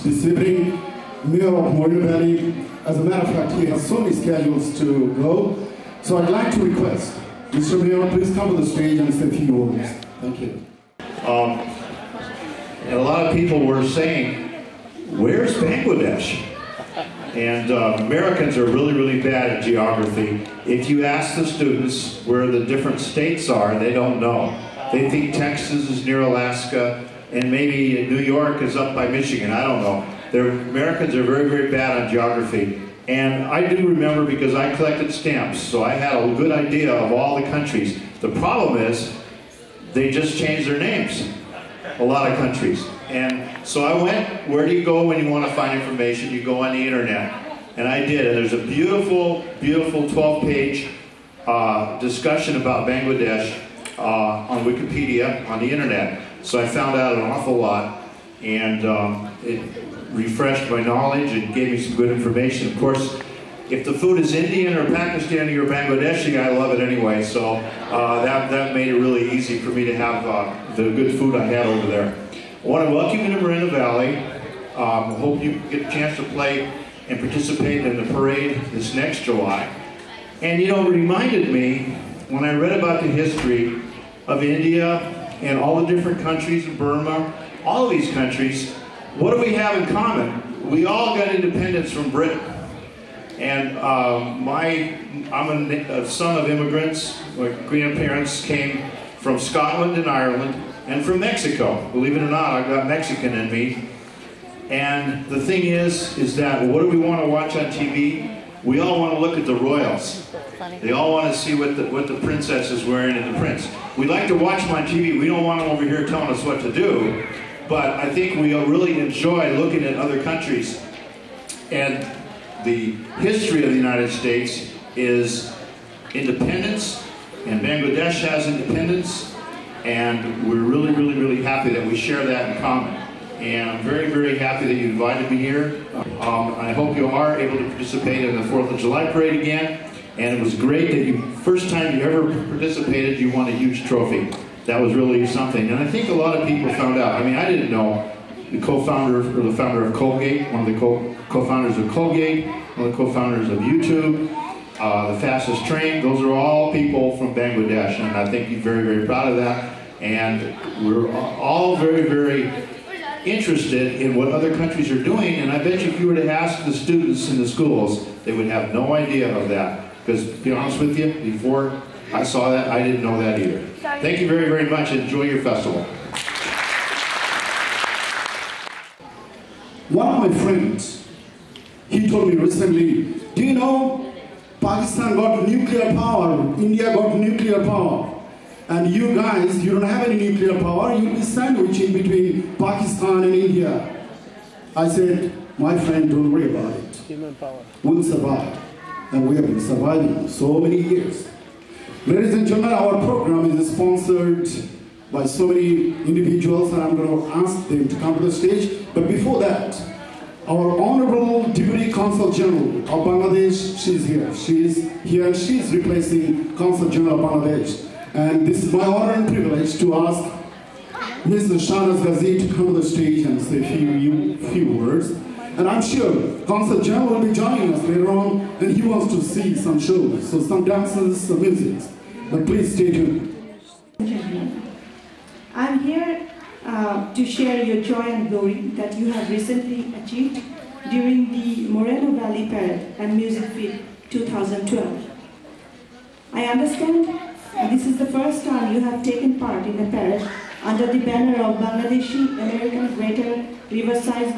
this evening, Mayor of Moreno Valley. As a matter of fact, he has so many schedules to go. So I'd like to request, Mr. Mayor, please come to the stage and say a few words. Thank you. And a lot of people were saying, where's Bangladesh? And Americans are really, really bad at geography. If you ask the students where the different states are, they don't know. They think Texas is near Alaska, and maybe New York is up by Michigan. I don't know. Americans are very, very bad on geography. And I do remember because I collected stamps, so I had a good idea of all the countries. The problem is, they just changed their names, a lot of countries. And so I went, where do you go when you want to find information? You go on the internet. And I did, and there's a beautiful, beautiful 12-page discussion about Bangladesh on Wikipedia, on the internet. So I found out an awful lot, and it refreshed my knowledge and gave me some good information. Of course, if the food is Indian or Pakistani or Bangladeshi, I love it anyway, so that made it really easy for me to have the good food I had over there. I want to welcome you to Moreno Valley. Hope you get a chance to play and participate in the parade this next July. And you know, it reminded me, when I read about the history of India and all the different countries of Burma, all of these countries, what do we have in common? We all got independence from Britain. And I'm a son of immigrants. My grandparents came from Scotland and Ireland and from Mexico. Believe it or not, I've got Mexican in me. And the thing is that what do we want to watch on TV? We all want to look at the royals. They all want to see what the princess is wearing and the prince. We like to watch them on TV. We don't want them over here telling us what to do. But I think we really enjoy looking at other countries. And the history of the United States is independence, and Bangladesh has independence, and we're really, really, really happy that we share that in common. And I'm very, very happy that you invited me here. I hope you are able to participate in the 4th of July parade again. And it was great that first time you ever participated, you won a huge trophy. That was really something. And I think a lot of people found out. I mean, I didn't know. The co-founder, or the founder of Colgate, one of the co-founders of Colgate, one of the co-founders of YouTube, the fastest train, those are all people from Bangladesh, and I think you're very, very proud of that. And we're all very, very interested in what other countries are doing, and I bet you if you were to ask the students in the schools, they would have no idea of that. Because, to be honest with you, before I saw that, I didn't know that either. Thank you very, very much, and enjoy your festival. One of my friends, he told me recently, do you know Pakistan got nuclear power, India got nuclear power, and you guys, you don't have any nuclear power, you'll be sandwiched in between Pakistan and India. I said, my friend, don't worry about it. Human power. We'll survive. And we have been surviving so many years. Ladies and gentlemen, our program is sponsored by so many individuals, and I'm going to ask them to come to the stage. But before that, our Honorable Deputy Consul General of Bangladesh, she's here. She's here, and she's replacing Consul General of Bangladesh. And this is my honor and privilege to ask Ms. Shahnaz Ghazi to come to the stage and say a few words. And I'm sure Consul General will be joining us later on, and he wants to see some shows, so some dances, some music. But please stay tuned. I'm here to share your joy and glory that you have recently achieved during the Moreno Valley Parade and Music Feed 2012. I understand this is the first time you have taken part in a parade under the banner of Bangladeshi American Greater Riverside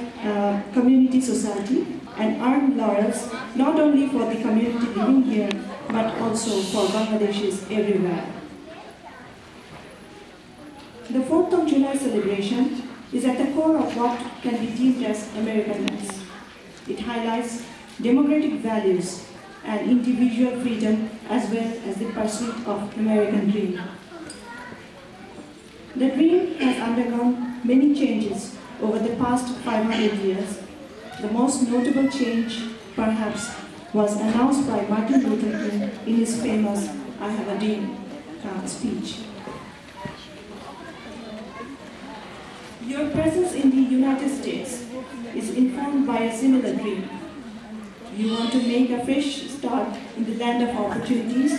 Community Society and earned laurels not only for the community living here but also for Bangladeshis everywhere. The 4th of July celebration is at the core of what can be deemed as Americanness. It highlights democratic values and individual freedom as well as the pursuit of American dream. The dream has undergone many changes over the past 500 years. The most notable change, perhaps, was announced by Martin Luther King in his famous I Have a Dream speech. Your presence in the United States is informed by a similar dream. You want to make a fresh start in the land of opportunities.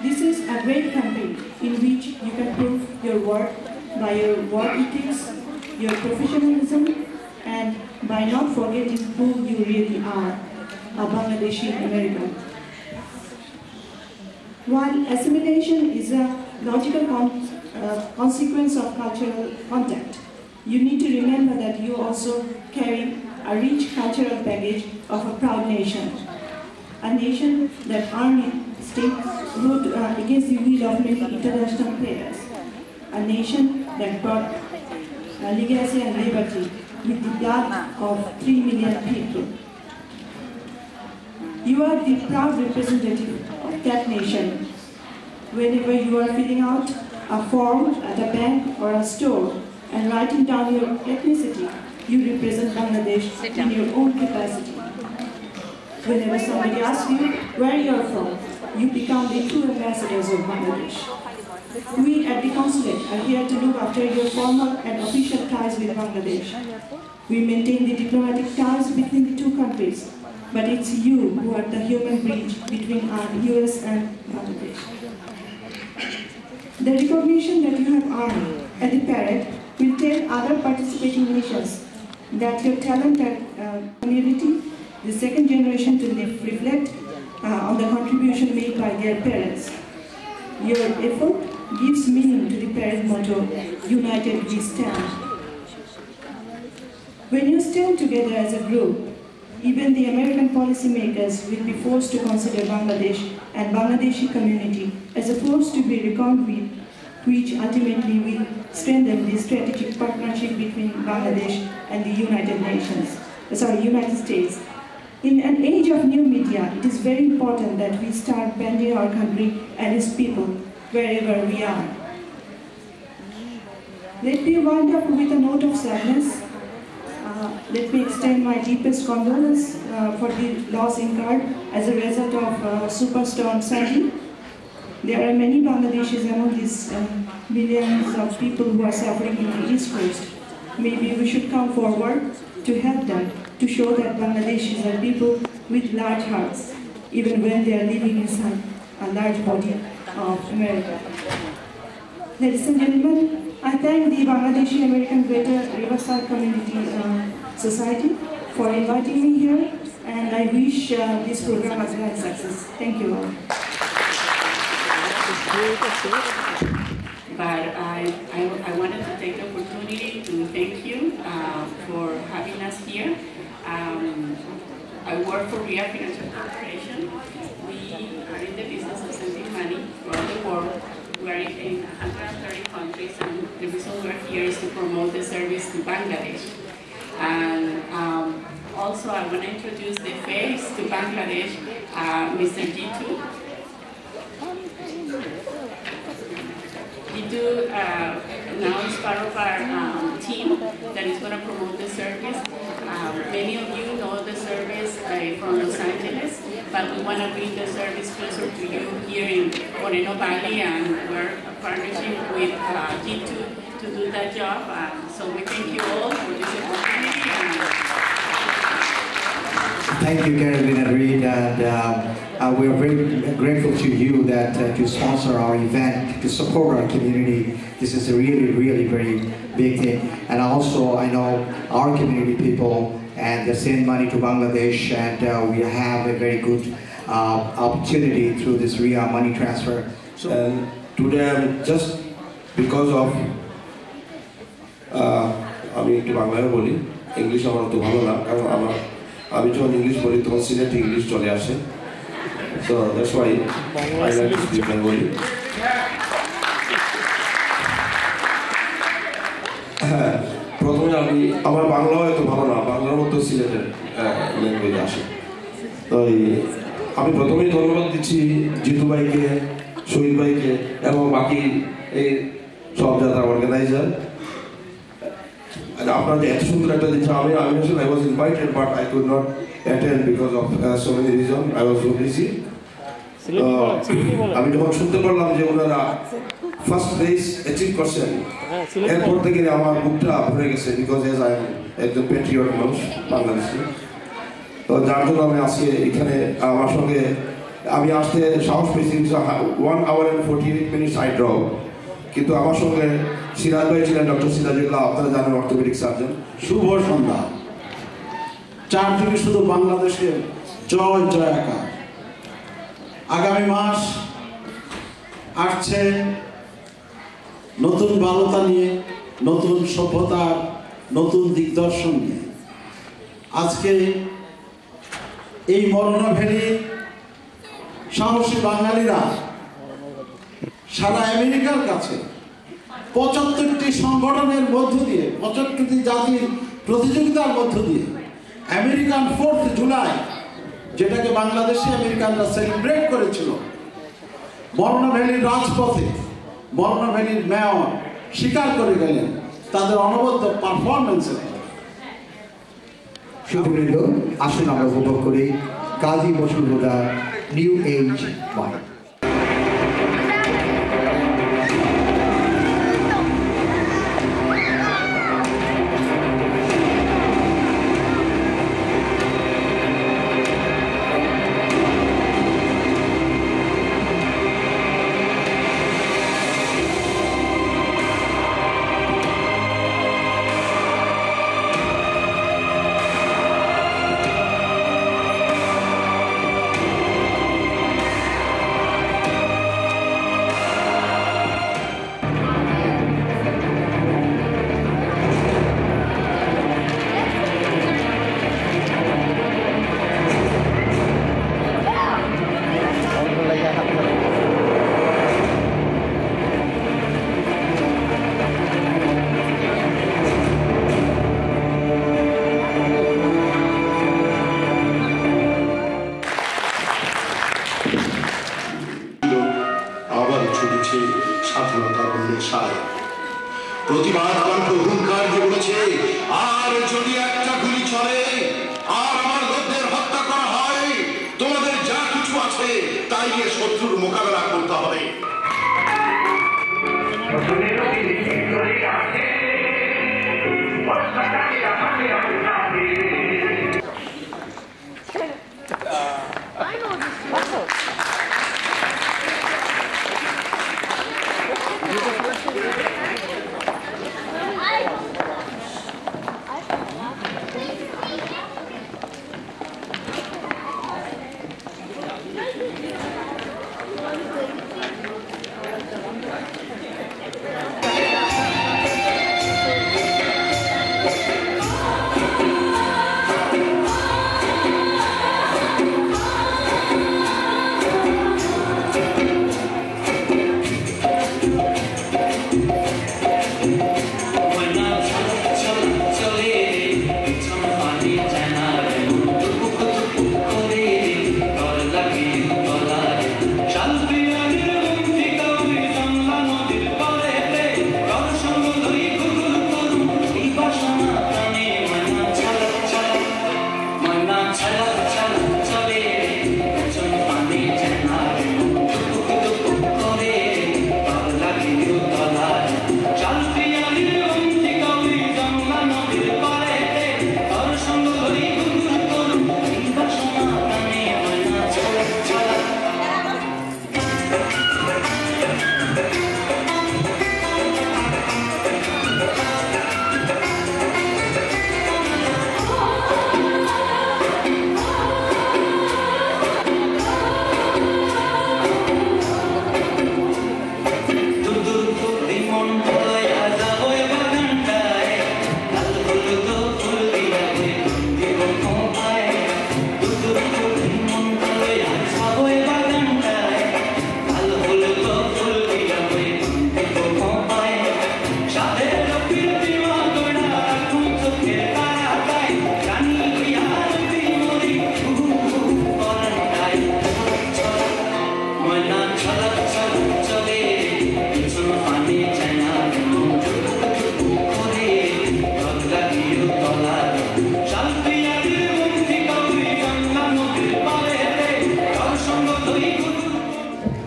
This is a great country in which you can prove your work by your work ethics, your professionalism, and by not forgetting who you really are, a Bangladeshi American. While assimilation is a logical consequence of cultural contact, you need to remember that you also carry a rich cultural baggage of a proud nation. A nation that earned statehood against the will of many international players. A nation that brought legacy and liberty with the blood of 3 million people. You are the proud representative of that nation. Whenever you are filling out a form at a bank or a store and writing down your ethnicity, you represent Bangladesh in your own capacity. Whenever somebody asks you where you are from, you become the true ambassadors of Bangladesh. We at the consulate are here to look after your formal and official ties with Bangladesh. We maintain the diplomatic ties between the two countries, but it's you who are the human bridge between our US and Bangladesh. The recognition that you have earned at the parade will tell other participating nations that your talent and community, the second generation, to reflect on the contribution made by their parents. Your effort gives meaning to the parade motto, United we stand. When you stand together as a group, even the American policymakers will be forced to consider Bangladesh and Bangladeshi community as a force to be reckoned with, which ultimately will strengthen the strategic partnership between Bangladesh and the United States. In an age of new media, it is very important that we start bending our country and its people wherever we are. Let me wind up with a note of sadness. Let me extend my deepest condolence for the loss incurred as a result of Superstorm Sandy. There are many Bangladeshis among these millions of people who are suffering in the East Coast. Maybe we should come forward to help them, to show that Bangladeshis are people with large hearts, even when they are living inside a large body of America. Ladies and gentlemen, I thank the Bangladeshi American Greater Riverside Community Society for inviting me here, and I wish this program a great success. Thank you all. But I wanted to take the opportunity to thank you for having us here. I work for RIA Financial Corporation. We are in the business of sending money throughout the world. We are in 130 countries, and the reason we're here is to promote the service to Bangladesh. And also, I want to introduce the face to Bangladesh, Mr. Jitu. Jitu now is part of our team that is going to promote the service. Many of you know the service from Los Angeles, but we want to bring the service closer to you here in Moreno Valley, and we're partnering with Jitu to do that job. So we thank you all for this opportunity. Thank you, Carolina Reed, and we are very grateful to you that you sponsor our event to support our community. This is a really, really very big thing. And also, I know our community people, and they send money to Bangladesh, and we have a very good opportunity through this RIA money transfer. So, and today I'm just because of আমি একটু বাংলায় বলি, English আমার তো ভালো না, কারণ আমি যখন ইংলিশ বলি তখন সিলেটে ইংলিশ চলে আসে। So that's why I like to speak Bengali. প্রথমে আমার বাংলাও এত ভালো না, বাংলার মতো সিলেটের ল্যাঙ্গুয়েজ আসে। তো আমি প্রথমেই ধন্যবাদ দিচ্ছি জিতু ভাইকে, শহীদ ভাইকে এবং বাকি এই সব যাত্রা অর্গানাইজার। আপনাদের এত সুন্দর একটা জিনিস আমি আসলে I was invited but I could not attend because of so many reasons. I was so busy. আমি যখন শুনতে পারলাম যে ওনারা ফার্স্ট প্লেস অ্যাচিভ করছেন এরপর থেকে আমার বুকটা ভরে গেছে বিকজ এজ আই এম একজন প্যাট্রিয়ট মানুষ বাংলাদেশি তো যার জন্য আমি আজকে এখানে আমার সঙ্গে আমি আসতে সাহস পেয়েছি 1 hour and 48 minutes I drove কিন্তু আমার সঙ্গে সিরাজ ভাই ছিলেন ডক্টর সিরাজুল্লাহ আপনারা জানেন অর্থোপেডিক সার্জন শুভ সন্ধ্যা চারদিকে শুধু বাংলাদেশের জয় জয়াকার আগামী মাস আসছে নতুন বালতা নিয়ে নতুন সভ্যতার নতুন দিগদর্শন নিয়ে আজকে এই মরনা ভ্যালির সাহসী বাঙালিরা সারা আমেরিকার কাছে 75টি সংগঠনের মধ্য দিয়ে 75টি জাতির প্রতিযোগিতার মধ্য দিয়ে আমেরিকান 4th জুলাই যেটাকে বাংলাদেশে আমেরিকানরা সেলিব্রেট করেছিল মরনা ভ্যালির রাজপথে মরনা ভ্যালির মেয়র স্বীকার করে গেলেন তাদের অনবদ্য পারফরমেন্সের সুবৃন্দ আসুন আমরা উপভোগ করি কাজী বসুর হুদার নিউ এজ মাইন্ড প্রতিবাদ কণ্ঠ হুঙ্কার যে বলেছে আর যদি একটা গুলি চলে আর আমার লোকদের হত্যা করা হয় তোমাদের যা কিছু আছে তাই নিয়ে শত্রুর মোকাবেলা করতে হবে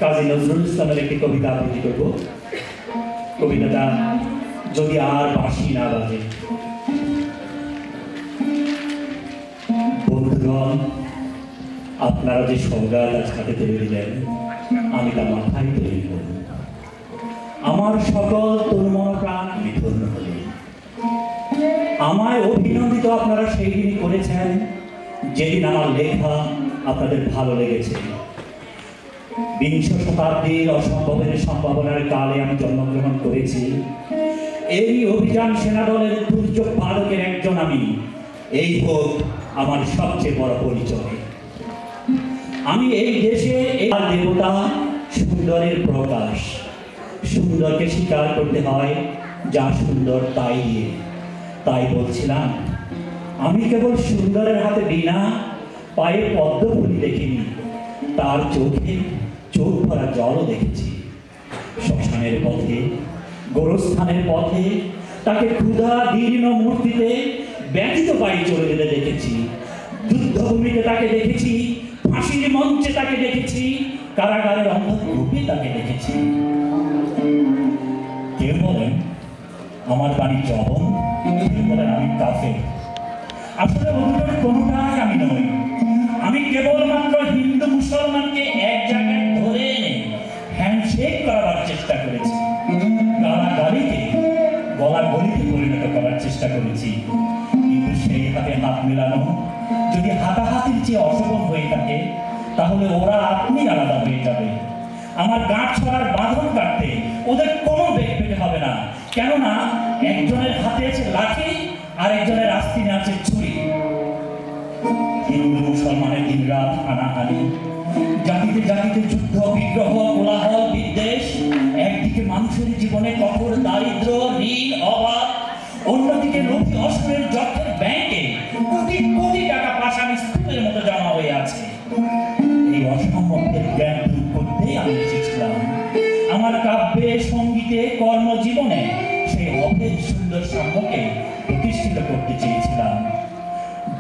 কাজী নজরুল ইসলামের একটি কবিতা আবৃত্তি করব। কবিতাটা যদি আর বাঁশি না বাজে। বন্ধুগণ, আপনারা যে সৌগাত আজ হাতে তুলে দিলেন, আমি তা মাথায় তৈরি করব। আমার সকল তরুণ প্রাণ বিধন্য হলেন। আমায় অভিনন্দিত আপনারা সেই দিনই করেছেন যেদিন আমার লেখা আপনাদের ভালো লেগেছে। বিংশ শতাব্দীর অসম্ভবের সম্ভাবনার কালে আমি জন্মগ্রহণ করেছি। এই অভিযান সেনাদলের দুর্যোগ পালকের একজন আমি। এই হোক আমার সবচেয়ে বড় পরিচয়। আমি এই দেশে এই দেবতা সুন্দরের প্রকাশ। সুন্দরকে স্বীকার করতে হয় যা সুন্দর তাই দিয়ে। তাই বলছিলাম, আমি কেবল সুন্দরের হাতে বীণা, পায়ে পদ্মফুলি দেখিনি, তার চোখে চোখ ভরা জলও দেখেছি। শ্মশানের পথে, গোরস্থানের পথে তাকে ক্ষুধা দীর্ণ মূর্তিতে ব্যথিত পায়ে চলে যেতে দেখেছি। যুদ্ধভূমিতে তাকে দেখেছি, ফাঁসির মঞ্চে তাকে দেখেছি, কারাগারের অন্ধকূপে তাকে দেখেছি। কেউ বলেন আমার বাড়ি জবন, কেউ বলেন আমি কাফের। আসলে ওগুলোর কোনোটাই আমি নই। আমি কেবলমাত্র হিন্দু মুসলমানকে এক জায়গায় ধরে এনে হ্যান্ডশেক করার চেষ্টা করেছি, গালাগালিকে গলাগলিতে পরিণত করার চেষ্টা করেছি। কিন্তু সেই হাতে হাত মেলানো যদি হাতাহাতির চেয়ে অশোভন হয়ে থাকে, তাহলে ওরা আপনি আলাদা হয়ে যাবে। আমার গাঁট ছড়ার বাঁধন কাটতে ওদের কোনো বেগ পেতে হবে না, কেননা একজনের হাতে আছে লাঠি আর একজনের আস্তিনে আছে ছুরি। হিন্দু মুসলমানের দিন রাত হানাহানি, জাতিতে জাতিতে যুদ্ধ বিগ্রহ কোলাহল বিদ্বেষ। একদিকে মানুষের জীবনে কঠোর দারিদ্র ঋণ অভাব, অন্যদিকে লোভী অসুরের যক্ষের ব্যাংকে কোটি কোটি টাকা পাশামি স্তূপের মতো জমা হয়ে আছে। এই অসম্ভবের জ্ঞান দূর করতেই আমি এসেছিলাম। আমার কাব্যে সঙ্গীতে কর্মজীবনে সেই অভেদ সুন্দর সাম্যকে প্রতিষ্ঠিত করতে চেয়েছিলাম।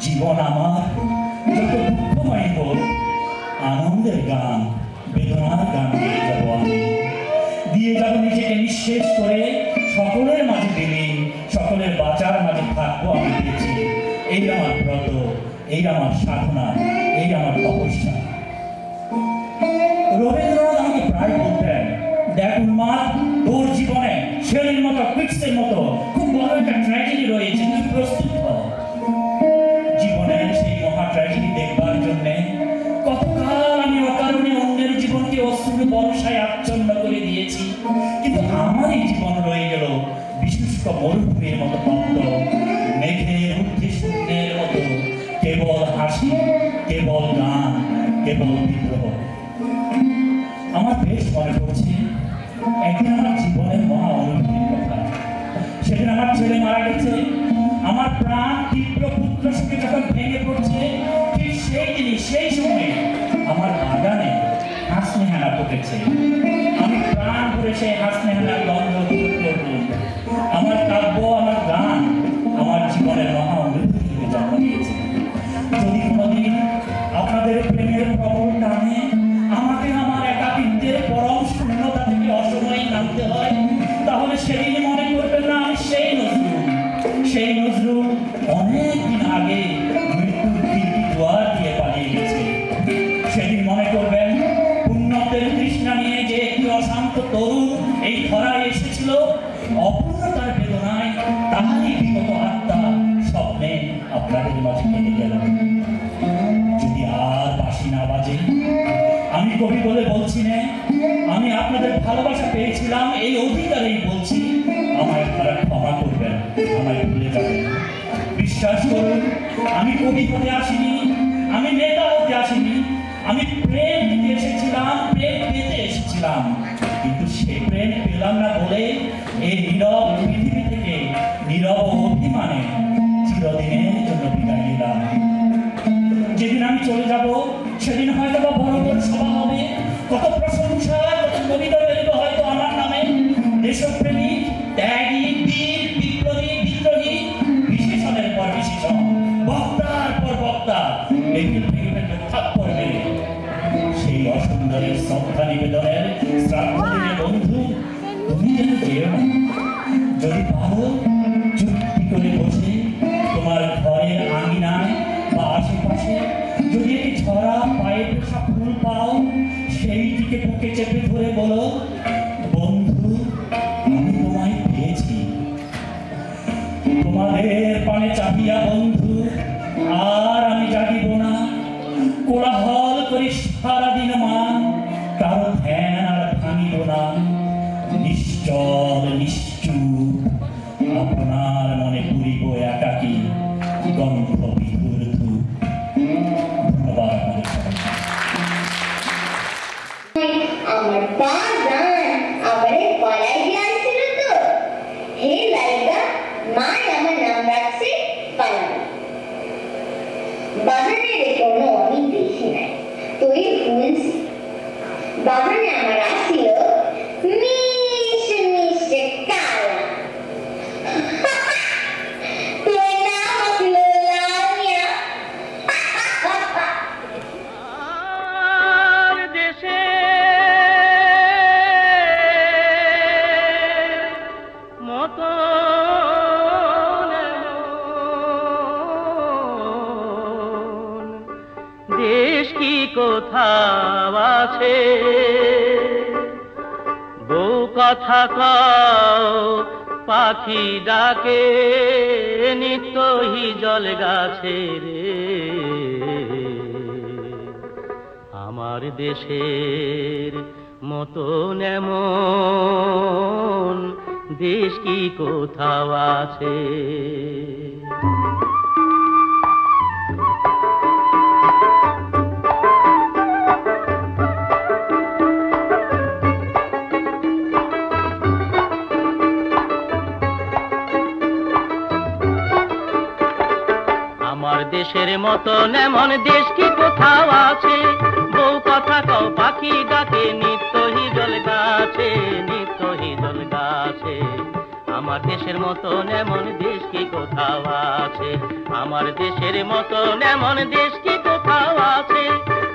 জীবন আমার যত দুঃখময় হোক, আনন্দের গান বেদনার গান দিয়ে যাবো আমি। দিয়ে যাবো নিজেকে নিঃশেষ করে, সকলের মাঝে বিলীন, সকলের বাঁচার মাঝে থাকবো আমি পেয়েছি। এই আমার ব্রত, এই আমার সাধনা, এই আমার তপস্যা। রবীন্দ্রনাথ আমাকে প্রায় বলতেন, দেখ উন্মাদ, তোর জীবনে শেলের মতো পিটসের মতো খুব বড় একটা ট্র্যাজেডি রয়েছে, তুই প্রস্তুত হ। জীবনের সেই মহা ট্র্যাজেডি দেখবার জন্য কতকাল আমি অকারণে অন্যের জীবনকে অশ্রুর বর্ষায় আচ্ছন্ন করে দিয়েছি। কিন্তু আমার এই জীবন রয়ে গেল বিশুষ্ক মরুভূমির মতো তপ্ত, মেঘের ঊর্ধ্বে শূন্যের মতো, কেবল হাসি, কেবল গান, কেবল বিদ্রোহ। আমার বেশ মনে পড়ছে একদিন আমার জীবনের মহা অনুভূতির কথা। সেদিন আমার ছেলে মারা গেছে। আমার প্রাণ তীব্র পুত্র শোকে যখন ভেঙে পড়ছে, ঠিক সেই দিনই সেই সময়ে আমার বাগানে হাসনেহানা ফুটেছে। আমি প্রাণ ভরে সেই হাসনেহানার গন্ধ দূর করব। আমার কাব্য, আমার গান আমার জীবনের মহা অনুভূতি থেকে জন্ম নিয়েছে। যদি কোনোদিন আপনাদের প্রেমের প্রবল টানে আমাকে আমার একাকিত্বের পরম শূন্যতা থেকে অসময়ে নামতে হয়, তাহলে সেদিন মনে করবেন না আমি সেই নজরুল। সেই নজরুল অনেক দিন আগে মৃত্যুর খিড়কি দুয়ার দিয়ে পালিয়ে গেছে। সেদিন মনে করবেন পুণ্যতের তৃষ্ণা নিয়ে যে একটি অশান্ত তরুণ এই ধরায় এসেছিল, অপূর্ণতার বেদনায় তাহারই বিগত আত্মা স্বপ্নে আপনাদের মাঝে কেটে গেল। যদি আর বাঁশি না বাজে, আমি কবি বলে বলছি না, আমি আপনাদের ভালোবাসা পেয়েছিলাম এই অধিকারেই বলছি। আমায় তারা ক্ষমা করবেন, আমায় ভুলে যাবেন। বিশ্বাস করুন, আমি কবি হতে আসিনি, আমি নেতা হতে আসিনি। আমি প্রেম দিতে এসেছিলাম, প্রেম পেতে এসেছিলাম। কিন্তু সে প্রেম পেলাম না বলে এই নীরব পৃথিবী থেকে নীরব অভিমানে চিরদিনের জন্য বিদায় নিলাম। যেদিন আমি চলে যাব, সেদিন হয়তো বা বড় বড় সভা হবে, কত প্রশংসা, কত কবিতা বেরোবে হয়তো আমার নামে। দেশপ্রেমিক, ত্যাগী, বীর, বিপ্লবী, বিদ্রোহী, বিশেষণের পর বিশেষণ, বক্তার পর বক্তা থাপ্পড় মেরে সেই অসুন্দরের শ্রদ্ধা নিবেদনের শ্রাদ্ধ দিনে বন্ধু তুমি যেন যেও না। যদি পারো চুপটি করে বসে তোমার ঘরের আঙিনায় বা আশেপাশে যদি একটি ছড়া পায়ে পোষা ফুল পাও, সেইটিকে বুকে চেপে ধরে বলো, বন্ধু আমি তোমায় পেয়েছি। তোমাদের পানে চাহিয়া বন্ধু আর আমি জাগিব না, কোলাহল করি সারাদিন মান, কারো ধ্যান আর ভাঙিব না। নিশ্চল নিশ্চুপ আপনার মনে পুরিব একাকী গন্ধ বিহুর ধূপ। ধন্যবাদ আমার বাগান আমারে পড়াই দিয়েছিল তো, হে লাইগা মা আমার নাম রাখছে পালান। বাগানের কোনো আমি দেখি নাই, তুই ভুলছি। বাগানে আমার আসিল মিশে মিশে কালা, তোর নাম আসিল লামিয়া। দেশে মতো দেশ কি কোথাও আছে, বউ কথা কও পাখি ডাকে নিত্যহি জল গাছে রে। আমার দেশের মতন এমন দেশ কি কোথাও আছে। আমার দেশের মতন এমন দেশ কি কোথাও আছে, বউ কথা কও পাখি ডাকে নিত্যহি জল গাছে, নিত্যহি জল গাছে। আমার দেশের মতন এমন দেশ কি কোথাও আছে, আমার দেশের মতন এমন দেশ কি কোথাও আছে,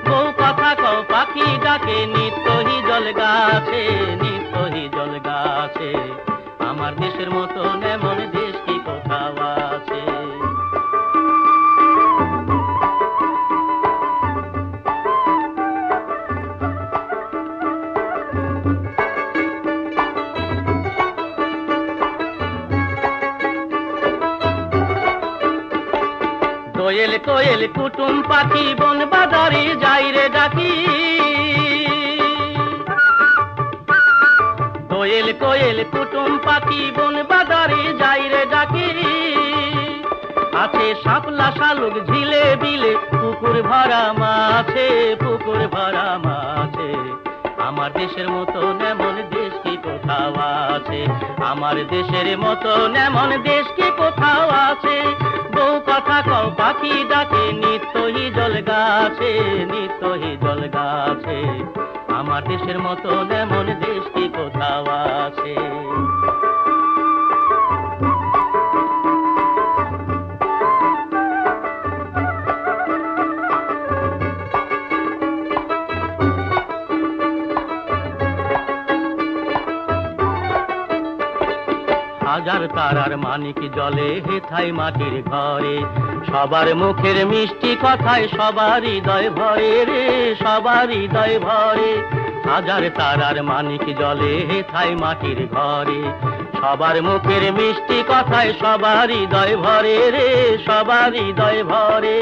বউ কথা কও পাখি ডাকে নিত্যহি জল গাছে, নিত্যহি জল গাছে। আমার দেশের মতন এমন দেশ কি কোথাও আছে। কোয়েল কোয়েল কুটুম পাখি বন বাজারে যাই রে ডাকি, কোয়েল কোয়েল কুটুম পাখি বন বাজারে যাই রে ডাকি। আছে শাপলা শালুক ঝিলে বিলে পুকুর ভরা মাছে, পুকুর ভরা মাছে। আমার দেশের মতন এমন দেশ কি কোথাও আছে, আমার দেশের মতন এমন দেশ কি কোথাও আছে, বউ কথা কও পাখি ডাকে নিত্যহি জল গাছে, নিত্যহি জল গাছে। আমার দেশের মতন এমন দেশ কি কোথাও আছে। হাজার তারার মানিক জলে হেথায় মাটির ঘরে, সবার মুখের মিষ্টি কথায় সবার হৃদয় ভরে রে, সবার হৃদয় ভরে। হাজার তারার মানিক জলে হেথায় মাটির ঘরে, সবার মুখের মিষ্টি কথায় সবার হৃদয় ভরে রে, সবার হৃদয় ভরে।